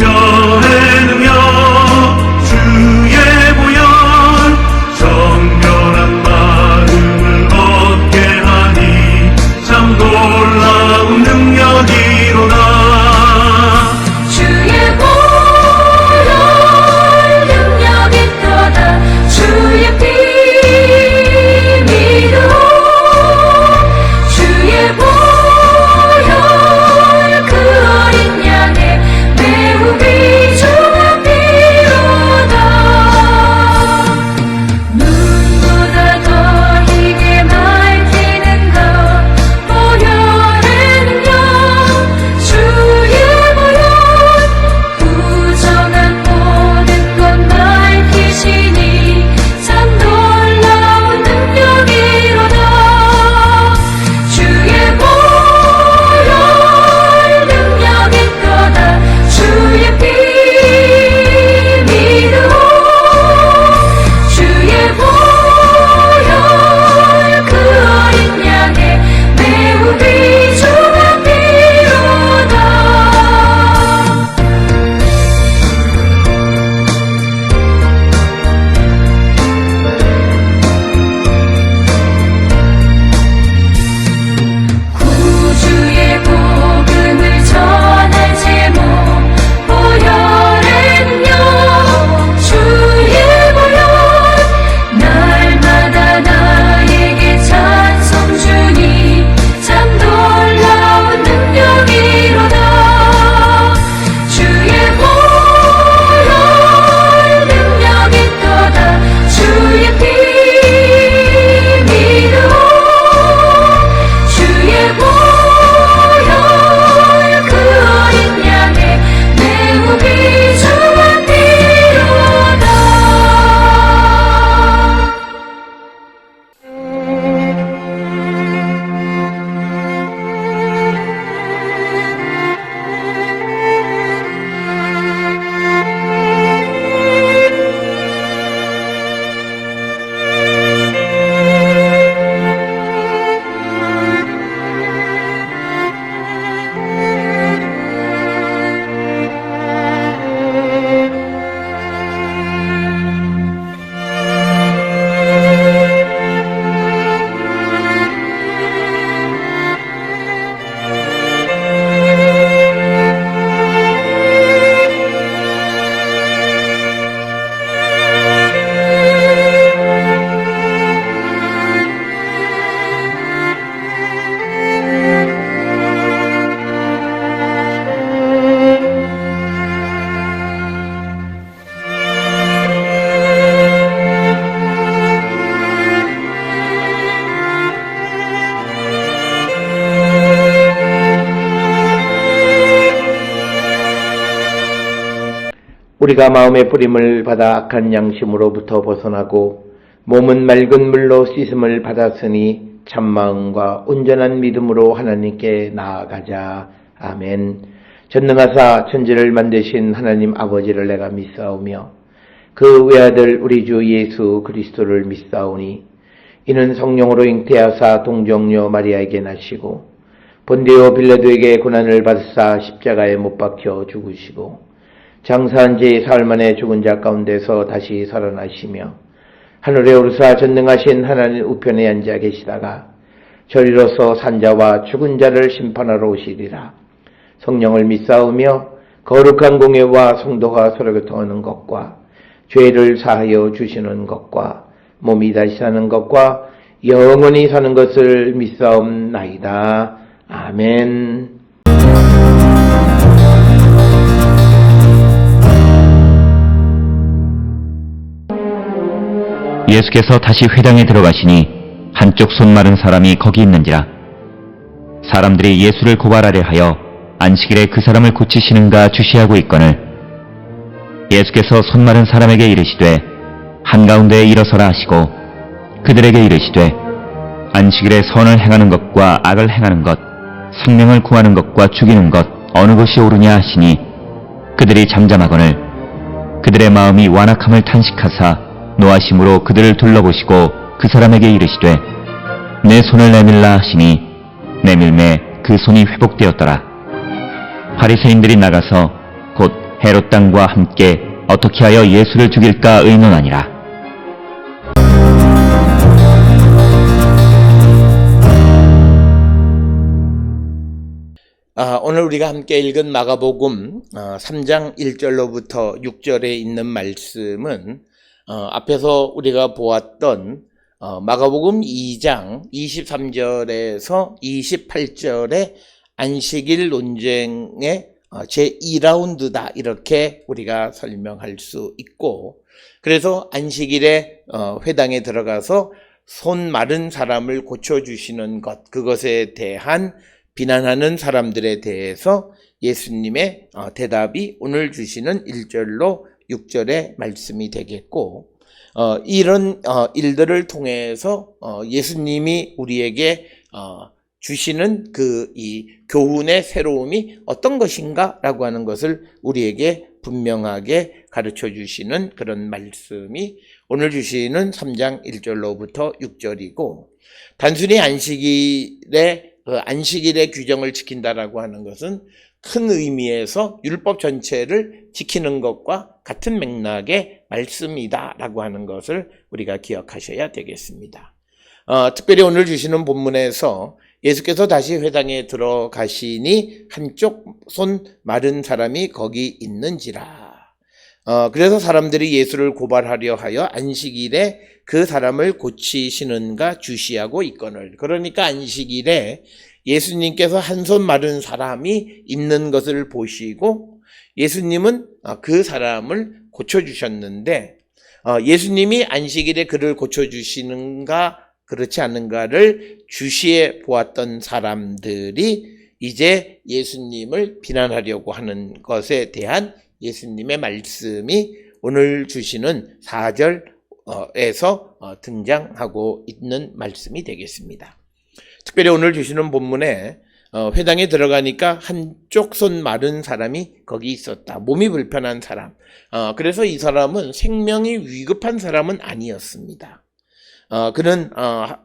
분별의 능력 주의 보혈 정결한 마음을 얻게 하니 참 놀라운 능력이로다. 주의 보혈 능력이 있도다. 주의 피 믿음 주의 보혈 그 어린 양의 매우 귀중한 피로다. 눈보다 더 희게 밝히는 것 보혈의 능력 주의 보혈 부정한 모든 것 밝히시니 참 놀라운 능력이로다. 주의 보혈 능력이 있도다. 주의 피 믿음 주의 보혈 그 어린 양의 매우 귀중한 피로다. 구주의 복음을 전할 제목 보혈의 능력 주의 보혈 날마다 나에게 찬송 주니 참 놀라운 능력이로다. 주의 보혈 능력이 있도다. 주의 피 믿음 주의 보혈 그 어린 양의 매우 귀중한 피로다. 우리가 마음의 뿌림을 받아 악한 양심으로부터 벗어나고 몸은 맑은 물로 씻음을 받았으니 참마음과 온전한 믿음으로 하나님께 나아가자. 아멘. 전능하사 천지를 만드신 하나님 아버지를 내가 믿사오며 그 외아들 우리 주 예수 그리스도를 믿사오니 이는 성령으로 잉태하사 동정녀 마리아에게 나시고 본디오 빌라도에게 고난을 받으사 십자가에 못 박혀 죽으시고 장사한 지 사흘 만에 죽은 자 가운데서 다시 살아나시며 하늘에 오르사 전능하신 하나님 우편에 앉아 계시다가 저리로서 산자와 죽은 자를 심판하러 오시리라. 성령을 믿사오며 거룩한 공예와 성도가 서로 교통하는 것과 죄를 사하여 주시는 것과 몸이 다시 사는 것과 영원히 사는 것을 믿사옵나이다. 아멘. 예수께서 다시 회당에 들어가시니 한쪽 손 마른 사람이 거기 있는지라. 사람들이 예수를 고발하려 하여 안식일에 그 사람을 고치시는가 주시하고 있거늘 예수께서 손 마른 사람에게 이르시되 한가운데에 일어서라 하시고 그들에게 이르시되 안식일에 선을 행하는 것과 악을 행하는 것 생명을 구하는 것과 죽이는 것 어느 것이 옳으냐 하시니 그들이 잠잠하거늘 그들의 마음이 완악함을 탄식하사 노하심으로 그들을 둘러보시고 그 사람에게 이르시되 내 손을 내밀라 하시니 내밀매 그 손이 회복되었더라. 바리새인들이 나가서 곧 헤롯 당과 함께 어떻게 하여 예수를 죽일까 의논하니라. 오늘 우리가 함께 읽은 마가복음 3장 1절로부터 6절에 있는 말씀은 앞에서 우리가 보았던 마가복음 2장 23절에서 28절의 안식일 논쟁의 제2라운드다 이렇게 우리가 설명할 수 있고, 그래서 안식일에 회당에 들어가서 손 마른 사람을 고쳐주시는 것, 그것에 대한 비난하는 사람들에 대해서 예수님의 대답이 오늘 주시는 1절로 6절의 말씀이 되겠고, 이런 일들을 통해서 예수님이 우리에게 주시는 이 교훈의 새로움이 어떤 것인가라고 하는 것을 우리에게 분명하게 가르쳐 주시는 그런 말씀이 오늘 주시는 3장 1절로부터 6절이고, 단순히 안식일의 규정을 지킨다라고 하는 것은 큰 의미에서 율법 전체를 지키는 것과 같은 맥락의 말씀이다라고 하는 것을 우리가 기억하셔야 되겠습니다. 특별히 오늘 주시는 본문에서 예수께서 다시 회당에 들어가시니 한쪽 손 마른 사람이 거기 있는지라. 그래서 사람들이 예수를 고발하려 하여 안식일에 그 사람을 고치시는가 주시하고 있거늘. 그러니까 안식일에 예수님께서 한 손 마른 사람이 있는 것을 보시고 예수님은 그 사람을 고쳐주셨는데, 예수님이 안식일에 그를 고쳐주시는가 그렇지 않은가를 주시해 보았던 사람들이 이제 예수님을 비난하려고 하는 것에 대한 예수님의 말씀이 오늘 주시는 4절에서 등장하고 있는 말씀이 되겠습니다. 특별히 오늘 주시는 본문에 회당에 들어가니까 한쪽 손 마른 사람이 거기 있었다. 몸이 불편한 사람. 그래서 이 사람은 생명이 위급한 사람은 아니었습니다. 그는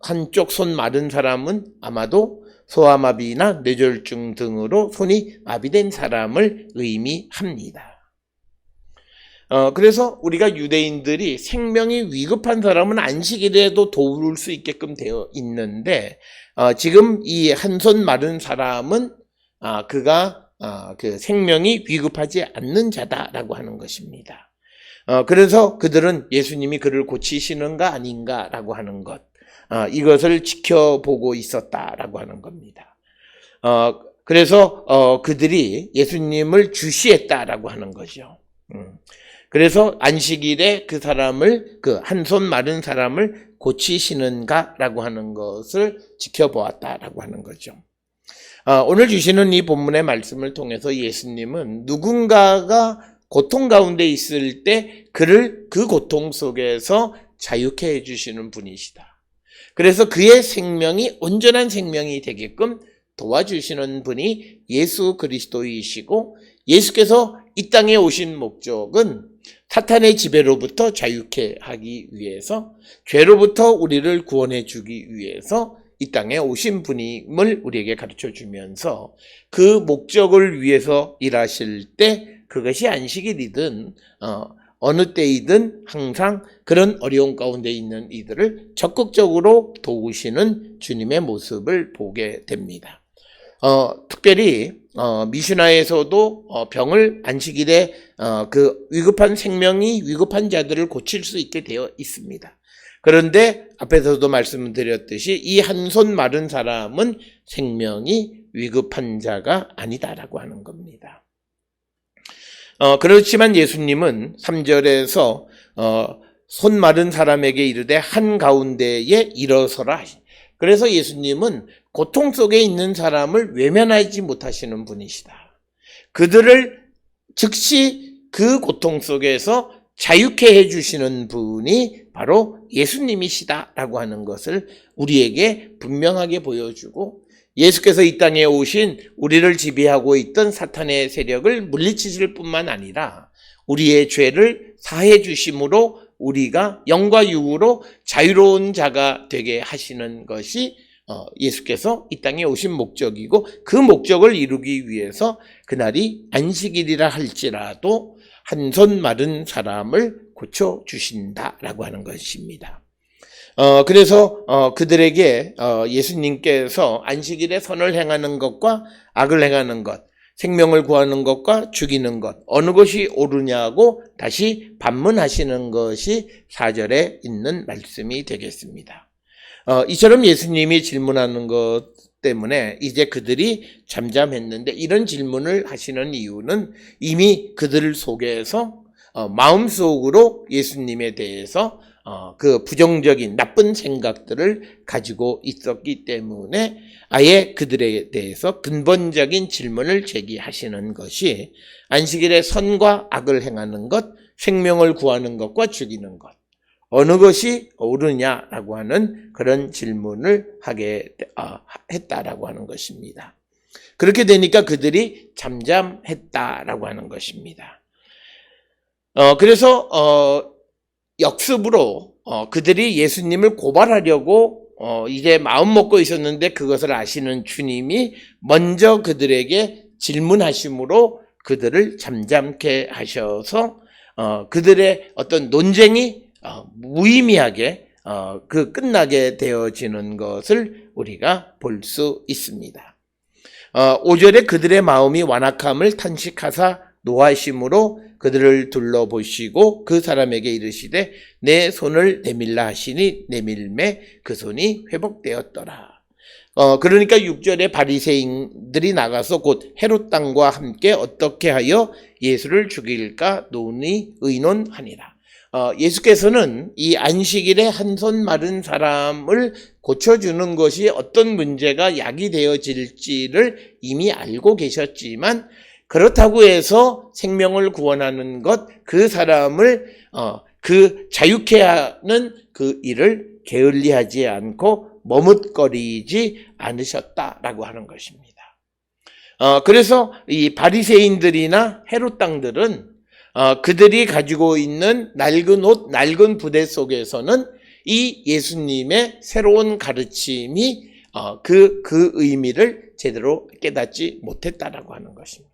한쪽 손 마른 사람은 아마도 소아마비나 뇌졸중 등으로 손이 마비된 사람을 의미합니다. 그래서 우리가 유대인들이 생명이 위급한 사람은 안식일에도 도울 수 있게끔 되어 있는데, 지금 이 한 손 마른 사람은 그가 그 생명이 위급하지 않는 자다라고 하는 것입니다. 그래서 그들은 예수님이 그를 고치시는가 아닌가라고 하는 것, 이것을 지켜보고 있었다라고 하는 겁니다. 그래서 그들이 예수님을 주시했다라고 하는 거죠. 그래서 안식일에 그 사람을, 그 한 손 마른 사람을 고치시는가라고 하는 것을 지켜보았다라고 하는 거죠. 오늘 주시는 이 본문의 말씀을 통해서 예수님은 누군가가 고통 가운데 있을 때 그를 그 고통 속에서 자유케 해주시는 분이시다. 그래서 그의 생명이 온전한 생명이 되게끔 도와주시는 분이 예수 그리스도이시고, 예수께서 이 땅에 오신 목적은 사탄의 지배로부터 자유케 하기 위해서, 죄로부터 우리를 구원해 주기 위해서 이 땅에 오신 분임을 우리에게 가르쳐 주면서, 그 목적을 위해서 일하실 때 그것이 안식일이든 어느 때이든 항상 그런 어려운 가운데 있는 이들을 적극적으로 도우시는 주님의 모습을 보게 됩니다. 특별히 미슈나에서도 병을 안식일에 그 위급한 생명이 위급한 자들을 고칠 수 있게 되어 있습니다. 그런데 앞에서도 말씀드렸듯이 이 한 손 마른 사람은 생명이 위급한 자가 아니다라고 하는 겁니다. 그렇지만 예수님은 3절에서 손 마른 사람에게 이르되 한가운데에 일어서라 하시. 그래서 예수님은 고통 속에 있는 사람을 외면하지 못하시는 분이시다. 그들을 즉시 그 고통 속에서 자유케 해주시는 분이 바로 예수님이시다라고 하는 것을 우리에게 분명하게 보여주고, 예수께서 이 땅에 오신 우리를 지배하고 있던 사탄의 세력을 물리치실 뿐만 아니라 우리의 죄를 사해 주심으로 우리가 영과 육으로 자유로운 자가 되게 하시는 것이 예수께서 이 땅에 오신 목적이고 그 목적을 이루기 위해서 그날이 안식일이라 할지라도 한 손 마른 사람을 고쳐주신다라고 하는 것입니다. 그래서 그들에게 예수님께서 안식일에 선을 행하는 것과 악을 행하는 것, 생명을 구하는 것과 죽이는 것, 어느 것이 옳으냐고 다시 반문하시는 것이 4절에 있는 말씀이 되겠습니다. 이처럼 예수님이 질문하는 것 때문에 이제 그들이 잠잠했는데, 이런 질문을 하시는 이유는 이미 그들 속에서 마음속으로 예수님에 대해서 그 부정적인 나쁜 생각들을 가지고 있었기 때문에 아예 그들에 대해서 근본적인 질문을 제기하시는 것이 안식일에 선과 악을 행하는 것, 생명을 구하는 것과 죽이는 것, 어느 것이 옳으냐라고 하는 그런 질문을 하게 했다라고 하는 것입니다. 그렇게 되니까 그들이 잠잠했다라고 하는 것입니다. 그래서 역습으로 그들이 예수님을 고발하려고 이제 마음 먹고 있었는데, 그것을 아시는 주님이 먼저 그들에게 질문하심으로 그들을 잠잠케 하셔서 그들의 어떤 논쟁이 무의미하게 끝나게 되어지는 것을 우리가 볼 수 있습니다. 5절에 그들의 마음이 완악함을 탄식하사 노하심으로 그들을 둘러보시고 그 사람에게 이르시되 내 손을 내밀라 하시니 내밀매 그 손이 회복되었더라. 그러니까 6절에 바리새인들이 나가서 곧 헤롯 땅과 함께 어떻게 하여 예수를 죽일까 의논하니라. 예수께서는 이 안식일에 한 손 마른 사람을 고쳐주는 것이 어떤 문제가 약이 되어질지를 이미 알고 계셨지만, 그렇다고 해서 생명을 구원하는 것, 그 사람을 자유케 하는 그 일을 게을리하지 않고 머뭇거리지 않으셨다라고 하는 것입니다. 그래서 이 바리새인들이나 헤롯 땅들은 그들이 가지고 있는 낡은 옷, 낡은 부대 속에서는 이 예수님의 새로운 가르침이 그 의미를 제대로 깨닫지 못했다라고 하는 것입니다.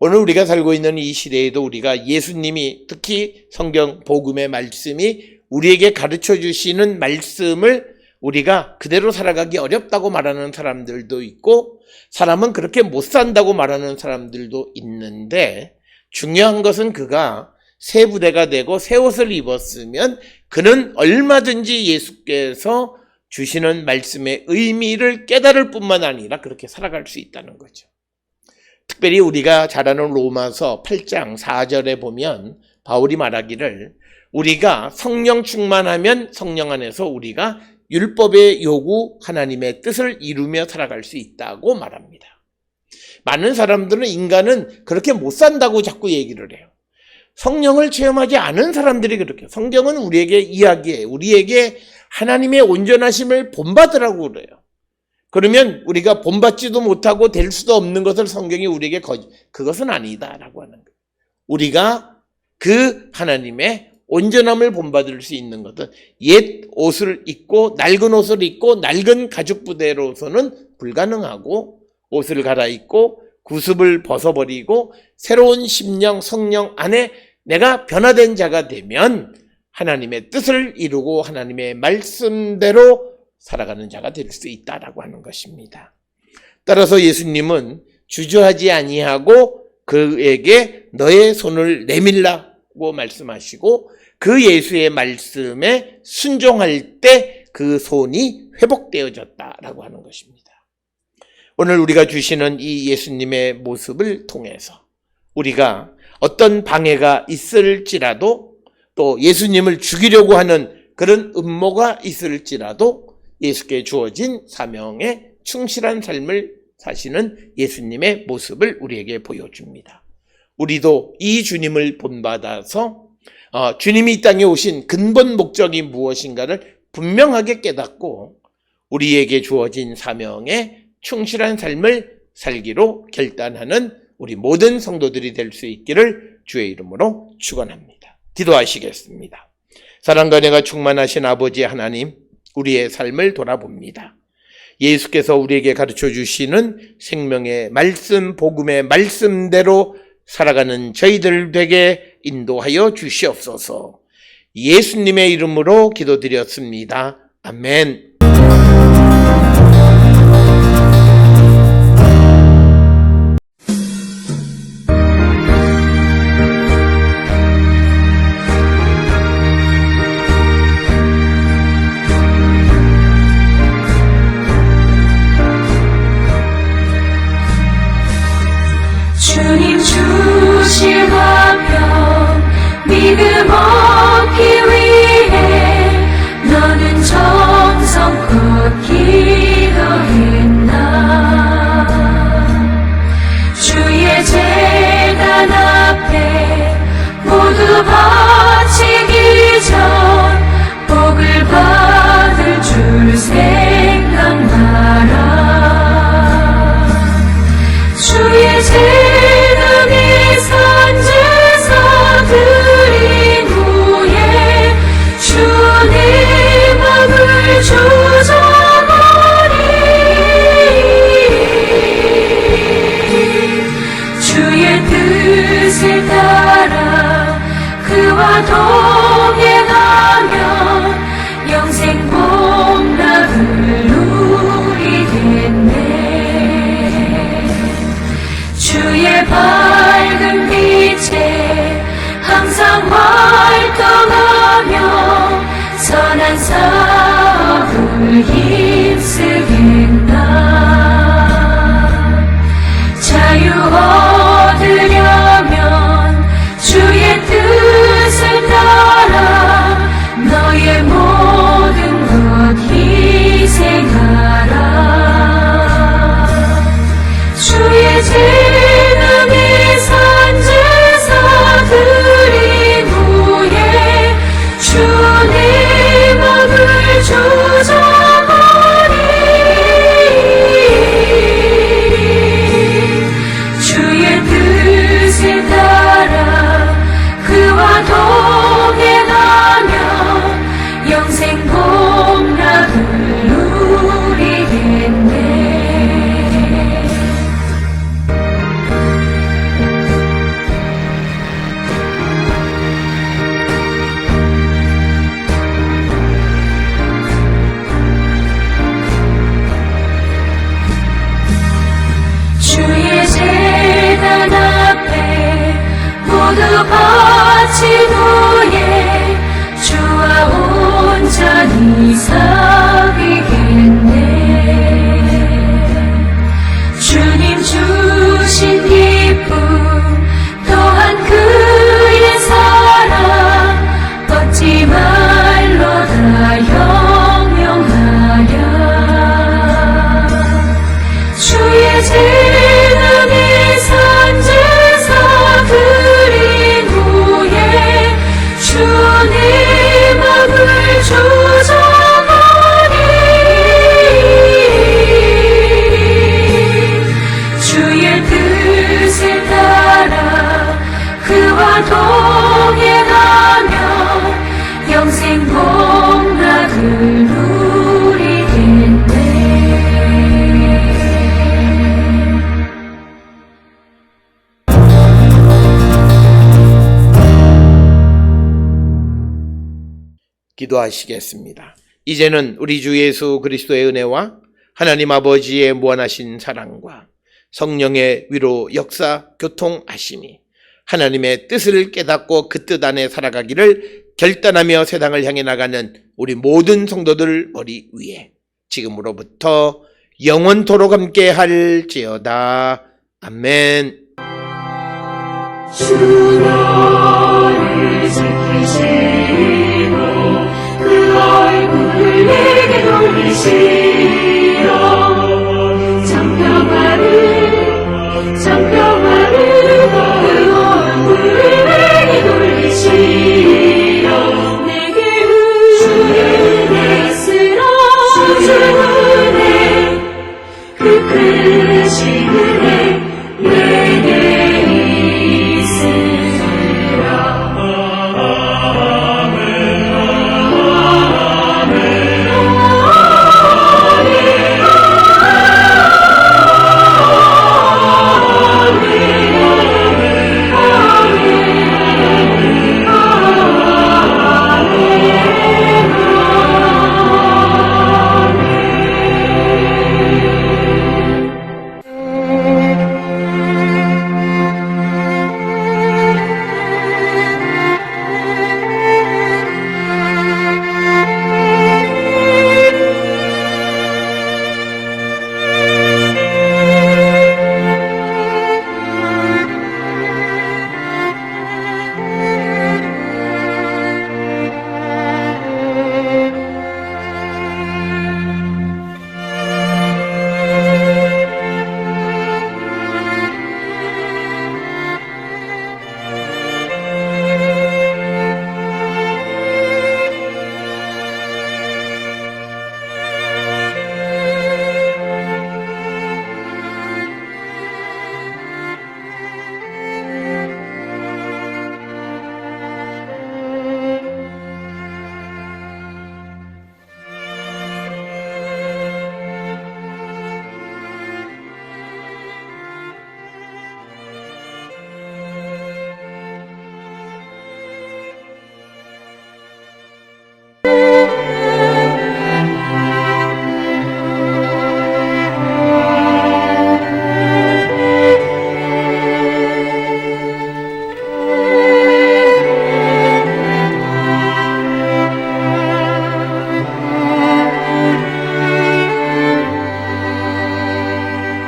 오늘 우리가 살고 있는 이 시대에도 우리가 예수님이, 특히 성경 복음의 말씀이 우리에게 가르쳐 주시는 말씀을 우리가 그대로 살아가기 어렵다고 말하는 사람들도 있고, 사람은 그렇게 못 산다고 말하는 사람들도 있는데, 중요한 것은 그가 새 부대가 되고 새 옷을 입었으면 그는 얼마든지 예수께서 주시는 말씀의 의미를 깨달을 뿐만 아니라 그렇게 살아갈 수 있다는 거죠. 특별히 우리가 잘 아는 로마서 8장 4절에 보면 바울이 말하기를, 우리가 성령 충만하면 성령 안에서 우리가 율법의 요구 하나님의 뜻을 이루며 살아갈 수 있다고 말합니다. 많은 사람들은 인간은 그렇게 못 산다고 자꾸 얘기를 해요. 성령을 체험하지 않은 사람들이 그렇게, 성경은 우리에게 이야기해, 우리에게 하나님의 온전하심을 본받으라고 그래요. 그러면 우리가 본받지도 못하고 될 수도 없는 것을 성경이 우리에게 그것은 아니다라고 하는 거예요. 우리가 그 하나님의 온전함을 본받을 수 있는 것은 옛 옷을 입고 낡은 옷을 입고 낡은 가죽 부대로서는 불가능하고, 옷을 갈아입고 구습을 벗어버리고 새로운 심령 성령 안에 내가 변화된 자가 되면 하나님의 뜻을 이루고 하나님의 말씀대로 살아가는 자가 될 수 있다라고 하는 것입니다. 따라서 예수님은 주저하지 아니하고 그에게 너의 손을 내밀라고 말씀하시고, 그 예수의 말씀에 순종할 때 그 손이 회복되어졌다라고 하는 것입니다. 오늘 우리가 주시는 이 예수님의 모습을 통해서 우리가 어떤 방해가 있을지라도, 또 예수님을 죽이려고 하는 그런 음모가 있을지라도 예수께 주어진 사명에 충실한 삶을 사시는 예수님의 모습을 우리에게 보여줍니다. 우리도 이 주님을 본받아서 주님이 이 땅에 오신 근본 목적이 무엇인가를 분명하게 깨닫고 우리에게 주어진 사명에 충실한 삶을 살기로 결단하는 우리 모든 성도들이 될 수 있기를 주의 이름으로 축원합니다. 기도하시겠습니다. 사랑과 은혜가 충만하신 아버지 하나님, 우리의 삶을 돌아봅니다. 예수께서 우리에게 가르쳐 주시는 생명의 말씀, 복음의 말씀대로 살아가는 저희들 되게 인도하여 주시옵소서. 예수님의 이름으로 기도드렸습니다. 아멘. 주님 주실 화평 믿음 얻기 위해 너는 정성껏 기도했나. 주의 제단 앞에 모두 바치기 전 복을 받을 줄 생각나라. 주의 제단에 산제사 드린 후에 주의 막을 조져버리. 주의 뜻에 따라 그와 동행하면 영생 복락을 누리겠네. 주의 밝은 빛에 항상 활동하며 선한 사업을 힘쓰겠나. 자유 얻으려면 주의 뜻을 따라 너의 모든 것 희생하라. 주의 제단에 산제사 드린 후에 주의 막을 조져버리. 주의 뜻에 따라 그와 동행하며 영생 복락을 누리겠네. 주의 제단 앞에 모두 바친 후에 주와 온전히 사귀겠네. 주님 주신 기쁨 또한 그의 사랑 걷지 말로 다 영영하랴. 주의 제단에 산제사 드린 후에 주의 막을 조져버리. 주의 뜻에 따라 그와 동행하며 영생 복락을 누리겠네. 기도하시겠습니다. 이제는 우리 주 예수 그리스도의 은혜와 하나님 아버지의 무한하신 사랑과 성령의 위로 역사 교통하심이 하나님의 뜻을 깨닫고 그 뜻 안에 살아가기를 결단하며 세상을 향해 나가는 우리 모든 성도들 머리 위에 지금으로부터 영원토록 함께 할지어다. 아멘. 주라